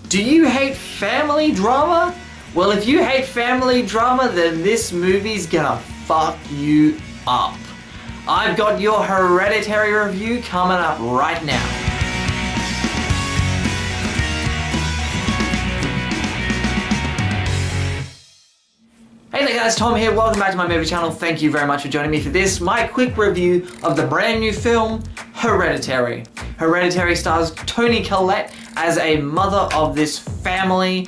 Do you hate family drama? Well, if you hate family drama, then this movie's gonna fuck you up. I've got your Hereditary review coming up right now. Hey there guys, Tom here, welcome back to my movie channel. Thank you very much for joining me for this, my quick review of the brand new film, Hereditary. Hereditary stars Toni Collette as a mother of this family.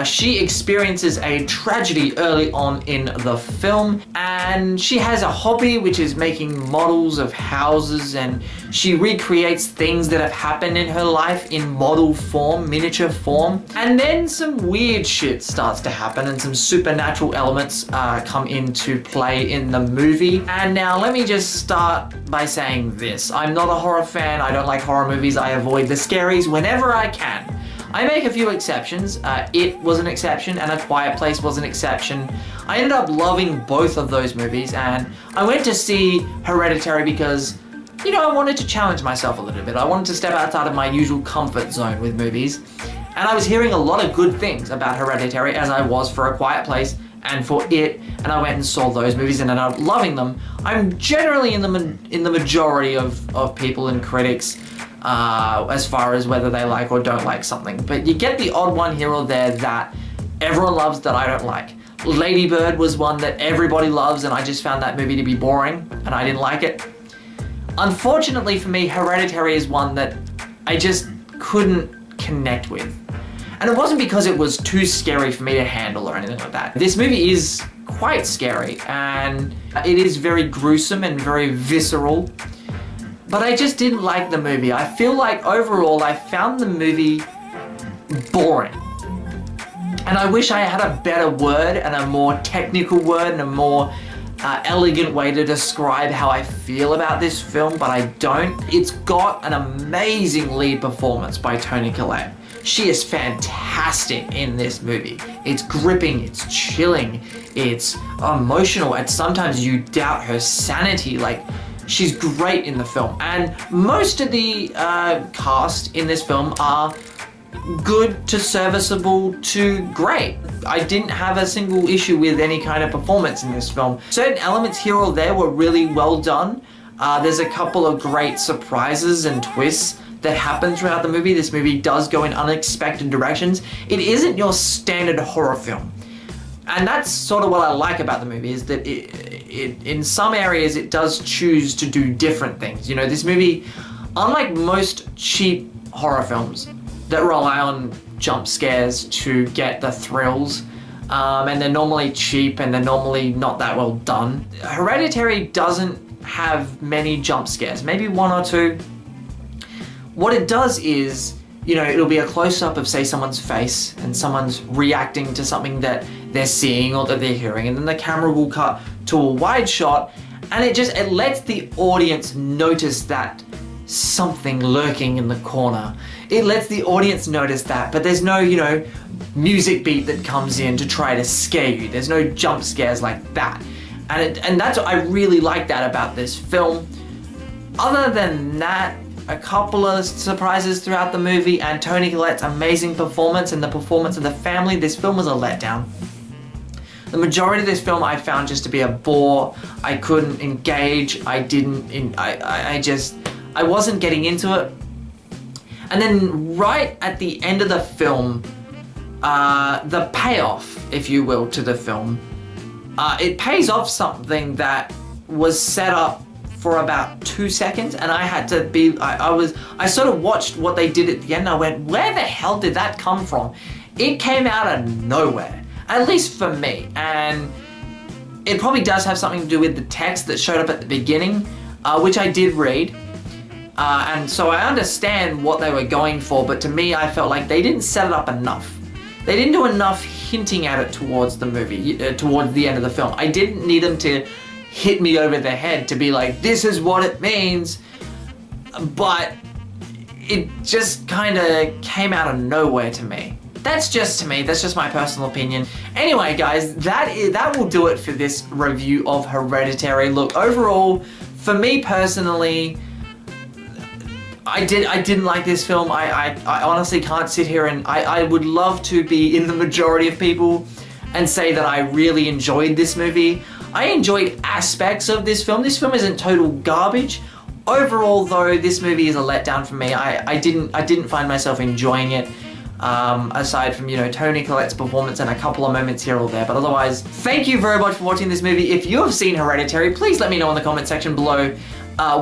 She experiences a tragedy early on in the film, and she has a hobby which is making models of houses, and she recreates things that have happened in her life in model form, miniature form. And then some weird shit starts to happen and some supernatural elements come into play in the movie. And now let me just start by saying this. I'm not a horror fan, I don't like horror movies, I avoid the scaries whenever I can. I make a few exceptions. It was an exception and A Quiet Place was an exception. I ended up loving both of those movies, and I went to see Hereditary because, you know, I wanted to challenge myself a little bit. I wanted to step outside of my usual comfort zone with movies, and I was hearing a lot of good things about Hereditary, as I was for A Quiet Place and for It, and I went and saw those movies and ended up loving them. I'm generally in the majority of people and critics as far as whether they like or don't like something, but you get the odd one here or there that everyone loves that I don't like. Lady Bird was one that everybody loves, and I just found that movie to be boring and I didn't like it. Unfortunately for me, Hereditary is one that I just couldn't connect with. And it wasn't because it was too scary for me to handle or anything like that. This movie is quite scary, and it is very gruesome and very visceral, but I just didn't like the movie. I feel like overall I found the movie boring. And I wish I had a better word and a more technical word and a more elegant way to describe how I feel about this film, but I don't. It's got an amazing lead performance by Toni Collette. She is fantastic in this movie. It's gripping, it's chilling, it's emotional, and sometimes you doubt her sanity. Like, she's great in the film. And most of the cast in this film are good to serviceable to great. I didn't have a single issue with any kind of performance in this film. Certain elements here or there were really well done. There's a couple of great surprises and twists that happen throughout the movie. This movie does go in unexpected directions. It isn't your standard horror film. And that's sort of what I like about the movie, is that in some areas it does choose to do different things. You know, this movie, unlike most cheap horror films that rely on jump scares to get the thrills, and they're normally cheap and they're normally not that well done, Hereditary doesn't have many jump scares, maybe one or two. What it does is, you know, it'll be a close-up of, say, someone's face and someone's reacting to something that they're seeing or that they're hearing, and then the camera will cut to a wide shot, and it lets the audience notice that something lurking in the corner. It lets the audience notice that, but there's no, you know, music beat that comes in to try to scare you. There's no jump scares like that. And that's what I really like that about this film. Other than that, a couple of surprises throughout the movie, and Toni Collette's amazing performance and the performance of the family, this film was a letdown. The majority of this film I found just to be a bore. I couldn't engage. I wasn't getting into it. And then right at the end of the film, the payoff, if you will, to the film, it pays off something that was set up for about 2 seconds, and I had to be, I sort of watched what they did at the end, and I went, where the hell did that come from? It came out of nowhere, at least for me, and it probably does have something to do with the text that showed up at the beginning, which I did read, and so I understand what they were going for, but to me, I felt like they didn't set it up enough. They didn't do enough hinting at it towards the movie, towards the end of the film. I didn't need them to hit me over the head to be like, this is what it means, but it just kind of came out of nowhere to me. That's just me, that's just my personal opinion. Anyway guys, that will do it for this review of Hereditary. Look, overall, for me personally, I didn't like this film. I honestly can't sit here and I would love to be in the majority of people and say that I really enjoyed this movie. I enjoyed aspects of this film. This film isn't total garbage. Overall though, this movie is a letdown for me. I didn't find myself enjoying it. Aside from, you know, Toni Collette's performance and a couple of moments here or there. But otherwise, thank you very much for watching this movie. If you have seen Hereditary, please let me know in the comment section below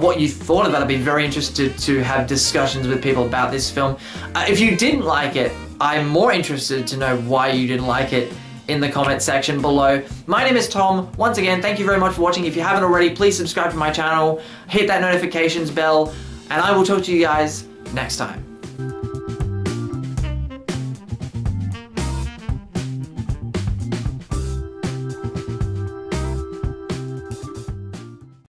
what you thought of it. I'd be very interested to have discussions with people about this film. If you didn't like it, I'm more interested to know why you didn't like it in the comment section below. My name is Tom. Once again, thank you very much for watching. If you haven't already, please subscribe to my channel, hit that notifications bell, and I will talk to you guys next time.